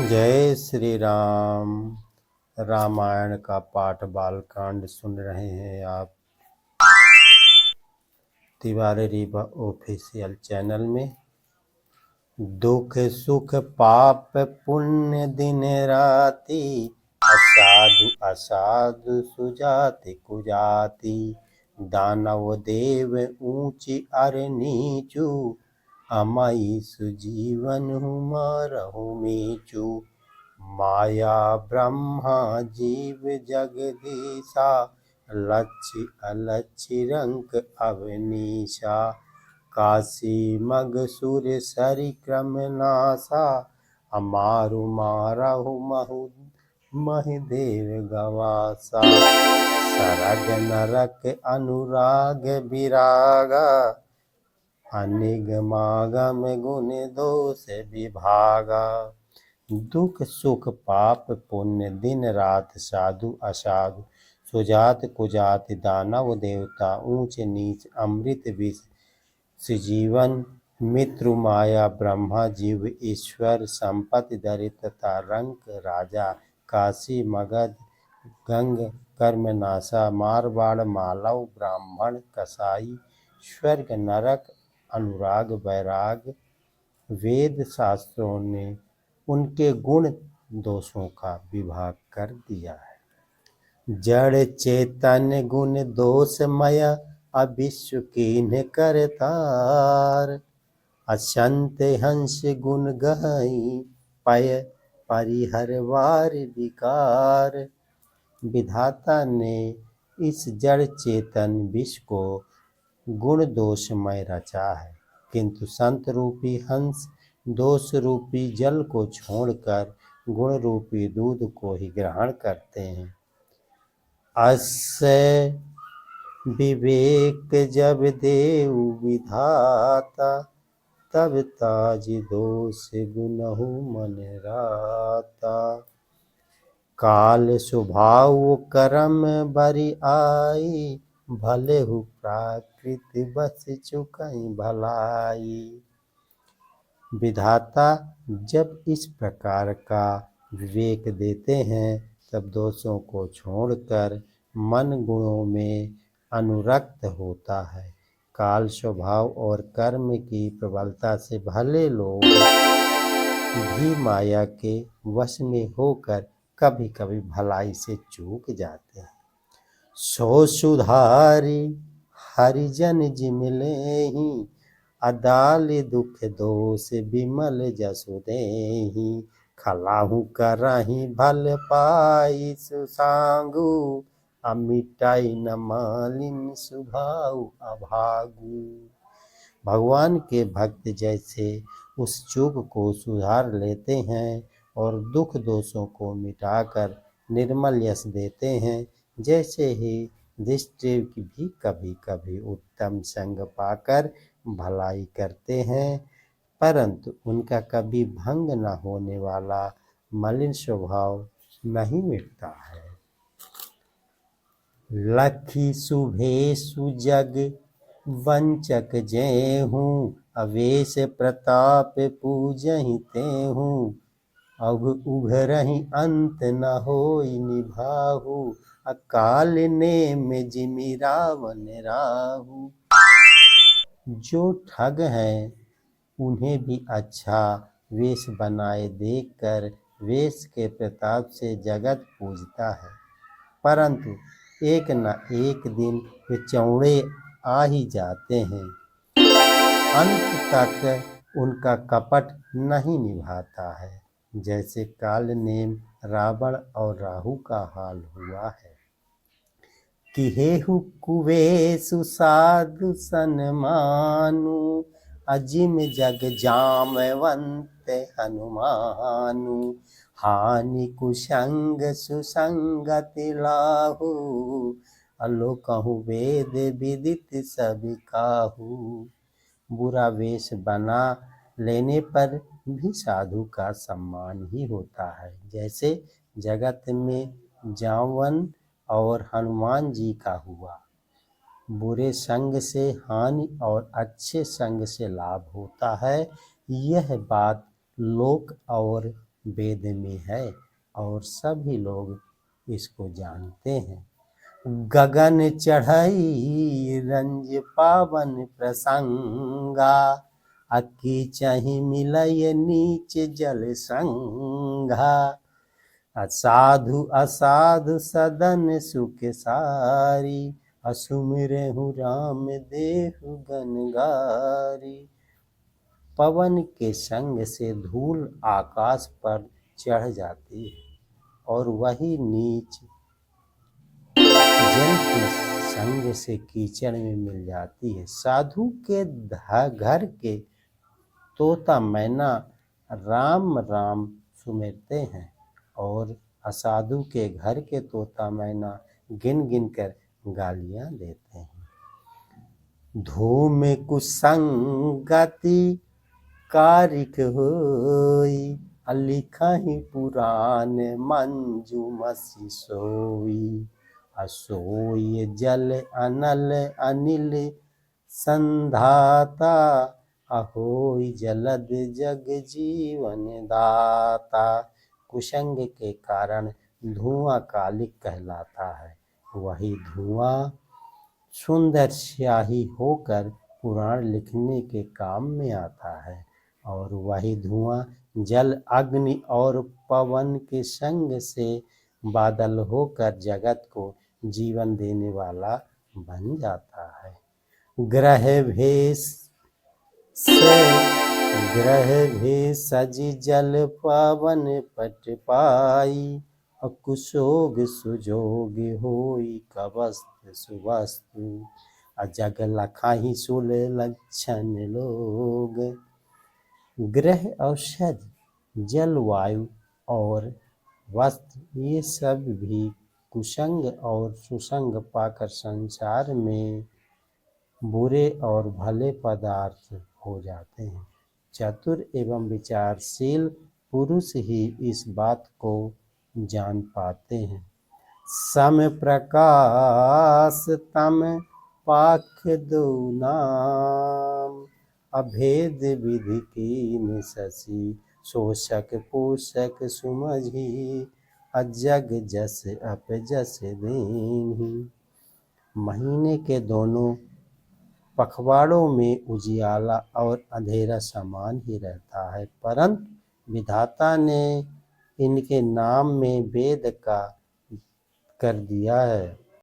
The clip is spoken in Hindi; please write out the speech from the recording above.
जय श्री राम। रामायण का पाठ बालकांड सुन रहे हैं आप तिवारी ऑफिशियल चैनल में। दुख सुख पाप पुण्य दिन राति, असाधु असाधु सुजाति कुजाति। दानव देव ऊंची अर नीचू, अमई सुजीवन मारहु मीचू। माया ब्रह्मा जीव जगदीशा, लक्ष्य अलक्ष्य रंक अवनीशा। काशी मग सुर सरि क्रम नासा, अमारु मारहु महिदेव गवासा। सरग नरक अनुराग विरागा, अनिगमागम गुण दोष विभागा। दुख सुख पाप पुण्य दिन रात, साधु असाधु सुजात कुजात। दानव देवता ऊंच नीच, अमृत विष सजीवन मित्रु। माया ब्रह्मा जीव ईश्वर, संपत्ति दरिद्रता रंक राजा। काशी मगध गंग कर्मनाशा, मारवाड़ मालव ब्राह्मण कसाई। स्वर्ग नरक अनुराग वैराग। वेद शास्त्रों ने उनके गुण दोषों का विभाग कर दिया है। जड़ चेतन गुण दोषमय, अविश्व कीन्ह करतार। अशंत हंस गुण गहई, पय परिहर वार विकार। विधाता ने इस जड़ चेतन विश्व को गुण दोषमय रचा है, किंतु संत रूपी हंस दोष रूपी जल को छोड़कर गुण रूपी दूध को ही ग्रहण करते हैं। अस्य विवेक जब देव विधाता, तब ताज दोष गुनहु मन राता। काल स्वभाव करम बरि आई, भले हु प्राकृति बस चुकई भलाई। विधाता जब इस प्रकार का विवेक देते हैं, तब दोषों को छोड़कर मन गुणों में अनुरक्त होता है। काल स्वभाव और कर्म की प्रबलता से भले लोग भी माया के वश में होकर कभी कभी भलाई से चूक जाते हैं। सो सुधारी हरिजन जिमिलेहि, अदाल दुख दोष विमल जसु देहि। खलाहु करहि भल पाई सुसांगु, अमिटाई न मालिन सुभाउ अभागु। भगवान के भक्त जैसे उस चूक को सुधार लेते हैं और दुख दोषों को मिटाकर निर्मल यश देते हैं, जैसे ही दृष्टि भी कभी कभी उत्तम संग पाकर भलाई करते हैं, परंतु उनका कभी भंग न होने वाला मलिन स्वभाव नहीं मिटता है। लखी शुभेशु जग वंचक जेहूँ, अवेश प्रताप पूजहि तेहूँ। अब उघरहि अंत न होई निभाहु, अकाल नेम जिमि रावण राहु। जो ठग हैं उन्हें भी अच्छा वेश बनाए देखकर वेश के प्रताप से जगत पूजता है, परंतु एक न एक दिन वे चौड़े आ ही जाते हैं। अंत तक उनका कपट नहीं निभाता है, जैसे काल नेम रावण और राहु का हाल हुआ है। किहेहु कुवेशु साधु सन्मानु, अजिम जग जामवंत हनुमानु। हानि कुसंग सुसंगति लाहु, अलोकहु वेद विदित सब काहू। बुरा वेश बना लेने पर भी साधु का सम्मान ही होता है, जैसे जगत में जामवन और हनुमान जी का हुआ। बुरे संग से हानि और अच्छे संग से लाभ होता है, यह बात लोक और वेद में है और सभी लोग इसको जानते हैं। गगन चढ़ई रंज पावन प्रसंगा, अक्की चही मिलय नीच जल संगा। असाधु असाधु सदन सुख सारी, असुमिरहु राम देहु गनगारी। पवन के संग से धूल आकाश पर चढ़ जाती है और वही नीच जल के संग से कीचड़ में मिल जाती है। साधु के घर के तोता मैना राम राम सुमिरते हैं और असाधु के घर के तोता मैना गिन गिन कर गालियां देते हैं। धूम कुसंगति कारिक होई, लिखहि पुराण मंजुमसि सोई। असोई जल अनल अनिल संधाता, अहोई जलद जग जीवन दाता। कुसंग के कारण धुआं कालिक कहलाता है, वही धुआं सुंदर स्याही होकर पुराण लिखने के काम में आता है और वही धुआं जल अग्नि और पवन के संग से बादल होकर जगत को जीवन देने वाला बन जाता है। ग्रह भेष ग्रह भेष सजि जल पावन पट पाई, कुशोग सुजोग होई कवस्त्र सुवस्तु। जग लखाही सुल लक्षण लोग। ग्रह औषध जल वायु और वस्त्र ये सब भी कुसंग और सुसंग पाकर संसार में बुरे और भले पदार्थ हो जाते हैं। चतुर एवं विचारशील पुरुष ही इस बात को जान पाते हैं। सम प्रकाश तम पाख दो नाम, अभेद विधि कीन शशि। शोषक पोषक सुमझी, अजग जस अपजस दीन्ही। महीने के दोनों पखवाड़ों में उजियाला और अंधेरा समान ही रहता है, परंतु विधाता ने इनके नाम में वेद का कर दिया है।